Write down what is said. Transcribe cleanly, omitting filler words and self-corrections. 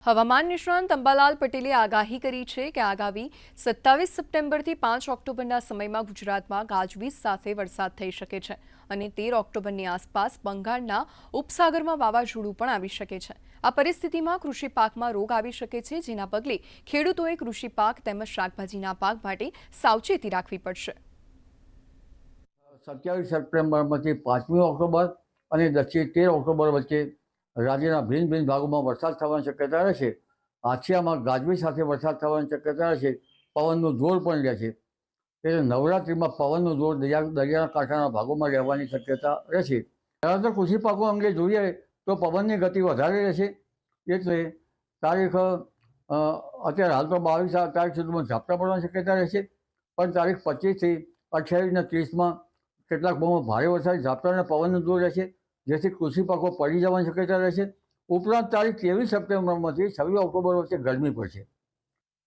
હવામાન નિષ્ણાંત અંબાલાલ પટેલે આગાહી કરી છે કે આગામી 27 સપ્ટેમ્બરથી 5 ઓક્ટોબરના સમયમાં ગુજરાતમાં ગાજવીજ સાથે વરસાદ થઈ શકે છે અને 13 ઓક્ટોબરની આસપાસ બંગાળના ઉપસાગરમાં વાવાઝોડું પણ આવી શકે છે। આ પરિસ્થિતિમાં કૃષિ પાકમાં રોગ આવી શકે છે, જેના પગલે ખેડૂતોએ કૃષિ પાક તેમજ શાકભાજીના પાક માટે સાવચેતી રાખવી પડશે। 27 સપ્ટેમ્બરમાંથી 5મી ઓક્ટોબર અને 10થી 13 ઓક્ટોબર વચ્ચે રાજ્યના ભિન્ન ભિન્ન ભાગોમાં વરસાદ થવાની શક્યતા રહેશે। આછિયામાં ગાજવીજ સાથે વરસાદ થવાની શક્યતા રહેશે। પવનનું જોર પણ રહેશે, એટલે નવરાત્રિમાં પવનનું જોર દરિયાના કાંઠાના ભાગોમાં રહેવાની શક્યતા રહેશે। તો કૃષિ પાકો અંગે જોઈએ તો પવનની ગતિ વધારે રહેશે, એટલે તારીખ અત્યારે હાલ તો 22 તારીખ સુધીમાં ઝાપટા પડવાની શક્યતા રહેશે, પણ તારીખ 25થી 28 અને 30માં કેટલાક ભાગમાં ભારે વરસાદ, ઝાપટા અને પવનનું જોર રહેશે, જેથી કૃષિ પાકો પડી જવાની શક્યતા રહેશે। ઉપરાંત તારીખ 23 સપ્ટેમ્બરમાંથી 26 ઓક્ટોબર વચ્ચે ગરમી પડશે।